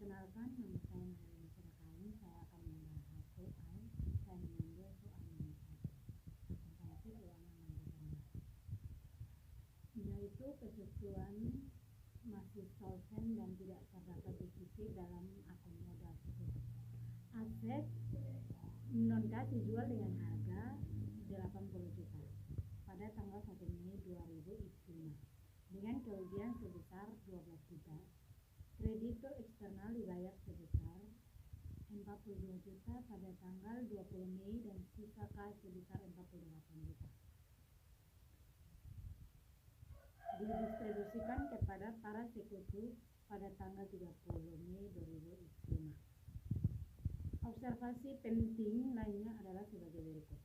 Perkenalkan, nama saya Nurul Serakain. Saya akan membahas soal. Saya mengambil soal nomor 1, akuntansi keuangan dan jasa, yaitu kesesuaian masih solvent dan tidak terdapat defisit dalam akun modal tersebut. Aset non-cash dijual dengan harga 80 juta pada tanggal 1 Mei 2005 dengan kerugian sebesar 12 juta. Kreditur eksternal dibayar sebesar 42 juta pada tanggal 20 Mei dan sisa kas sebesar 48 juta. Didistribusikan kepada para sekutu pada tanggal 30 Mei 2005. Observasi penting lainnya adalah sebagai berikut.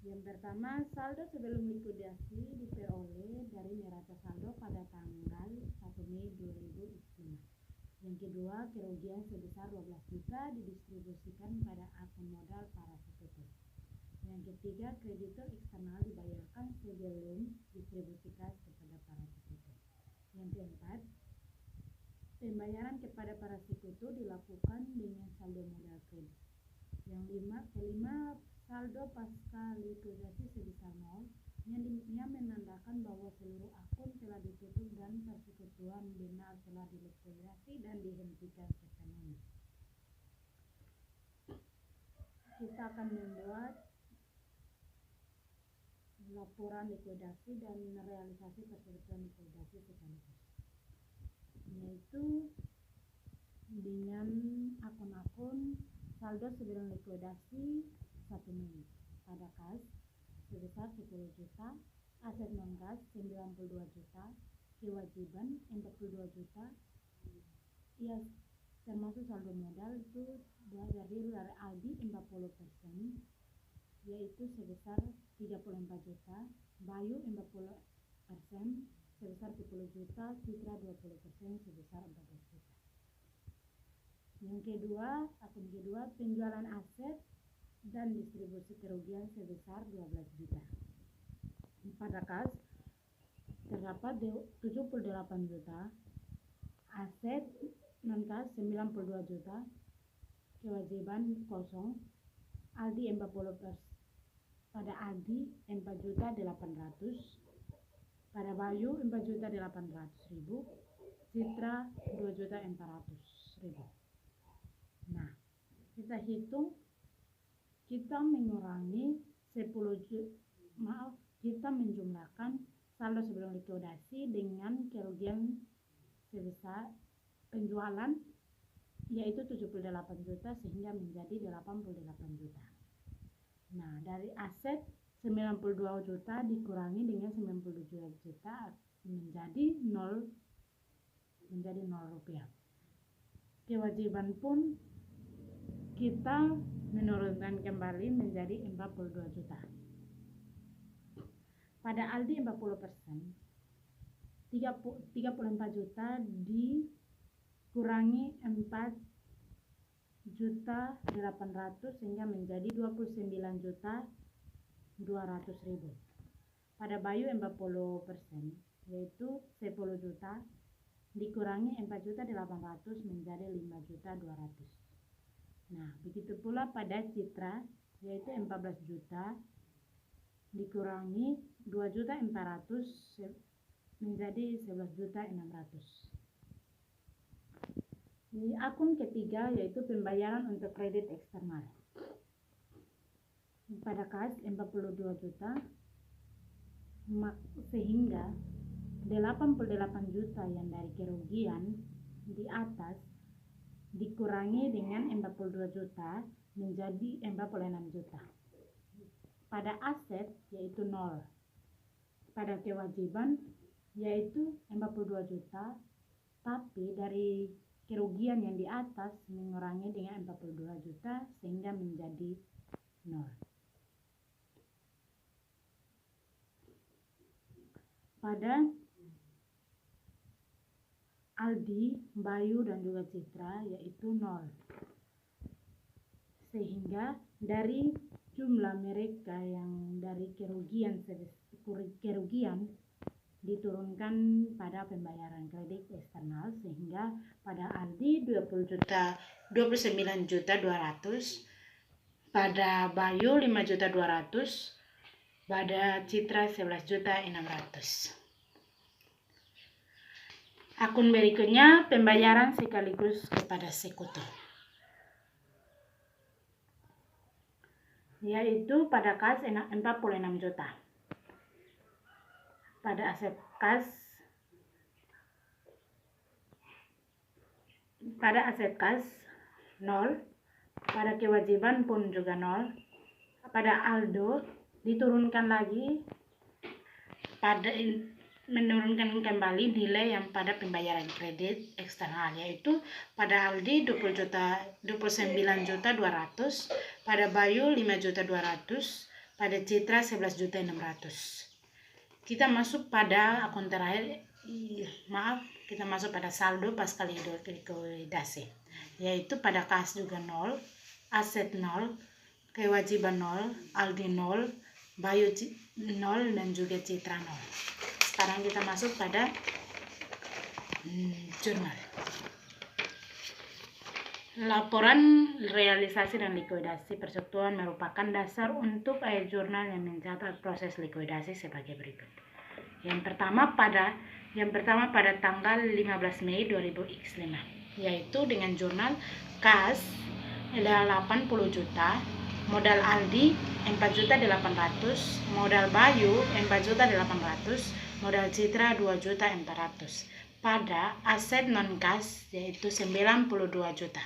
Yang pertama, saldo sebelum likuidasi diperoleh dari neraca saldo pada tanggal 1 Mei 2005. Yang kedua, kerugian sebesar 12 juta didistribusikan pada akun modal para sekutu. Yang ketiga, kreditur eksternal dibayarkan sebelum distribusikan kepada para sekutu. Yang keempat, pembayaran kepada para sekutu dilakukan dengan saldo modal kredit. Yang kelima, saldo pasca likuidasi sebesar 0 yang menandakan bahwa seluruh akun telah ditutup dan persekutuan benar telah dilikuidasi dan dihentikan sepenuhnya. Kita akan membuat laporan likuidasi dan realisasi persekutuan likuidasi sekaligus, yaitu dengan akun-akun saldo sebelum likuidasi 1 Mei pada kas sebesar 10 juta, aset non-kas 92 juta, kewajiban 42 juta, ya termasuk saldo modal itu terdiri dari Aldi 40%, yaitu sebesar 34 juta, Bayu 40% sebesar 10 juta, Citra 20% sebesar 14 juta. Yang kedua, akun kedua, penjualan aset dan distribusi kerugian sebesar 12 juta. Pada kas terdapat 78 juta, aset non-kas 92 juta, kewajiban kosong, Aldi 40%. Pada Aldi 4 juta 800, pada Bayu 4 juta 800 ribu, Citra 2 juta 400 ribu. Nah, kita hitung, kita mengurangi kita menjumlahkan saldo sebelum likuidasi dengan kerugian sebesar penjualan, yaitu 78 juta sehingga menjadi 88 juta. Nah, dari aset 92 juta dikurangi dengan 92 juta menjadi 0 rupiah. Kewajiban pun kita menurunkan kembali menjadi 42 juta. Pada Aldi 40%, 34 juta dikurangi 4 juta 800 sehingga menjadi 29 juta 200 ribu. Pada Bayu 40%, yaitu 10 juta dikurangi 4 juta 800 menjadi 5 juta 200. Nah, begitu pula pada Citra, yaitu 14 juta dikurangi 2 juta 400 menjadi 11 juta 600. Di akun ketiga, yaitu pembayaran untuk kredit eksternal. Pada kas 42 juta, sehingga 88 juta yang dari kerugian di atas dikurangi dengan 42 juta menjadi 46 juta. Pada aset yaitu 0. Pada kewajiban yaitu 42 juta, tapi dari kerugian yang di atas mengurangi dengan 42 juta sehingga menjadi 0. Pada Aldi, Bayu dan juga Citra yaitu 0. Sehingga dari jumlah mereka yang dari kerugian diturunkan pada pembayaran kredit eksternal sehingga pada Aldi 29.200.000, pada Bayu 5.200.000, pada Citra 11.600.000. Akun berikutnya pembayaran sekaligus kepada sekutu, yaitu pada kas 46 juta, pada aset kas 0, pada kewajiban pun juga 0. Pada Aldo diturunkan lagi, pada menurunkan kembali nilai yang pada pembayaran kredit eksternal, yaitu pada Aldi 29.200.000, pada Bayu 5.200.000, pada Citra 11.600.000. Kita masuk pada akun terakhir, kita masuk pada saldo pasca likuidasi, yaitu pada kas juga 0, aset 0, kewajiban 0, Aldi 0, Bayu 0, dan juga Citra 0. Sekarang kita masuk pada jurnal. Laporan realisasi dan likuidasi persekutuan merupakan dasar untuk jurnal yang mencatat proses likuidasi sebagai berikut. Yang pertama pada tanggal 15 Mei 2000X5, yaitu dengan jurnal kas 80 juta, modal Aldi 4.800.000, modal Bayu 4.800.000, modal Citra 2.400.000, pada aset non kas yaitu 92 juta.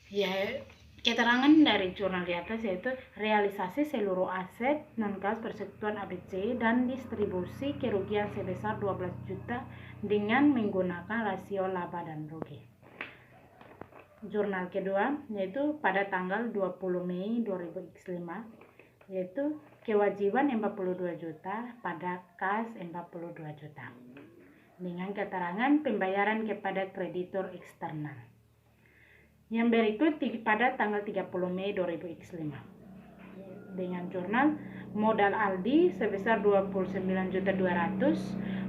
Ya, keterangan dari jurnal di atas yaitu realisasi seluruh aset non kas persekutuan ABC dan distribusi kerugian sebesar 12 juta dengan menggunakan rasio laba dan rugi. Jurnal kedua yaitu pada tanggal 20 Mei 2000X5, yaitu kewajiban 42 juta pada kas 42 juta dengan keterangan pembayaran kepada kreditur eksternal. Yang berikut pada tanggal 30 Mei 2000X5 dengan jurnal modal Aldi sebesar 29.200.000,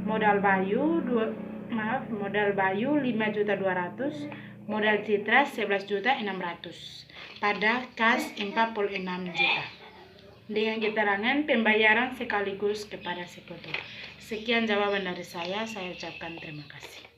modal Bayu 5.200.000, modal Citra 11.600.000, pada kas 46 juta dengan keterangan pembayaran sekaligus kepada sekutu. Sekian jawaban dari saya ucapkan terima kasih.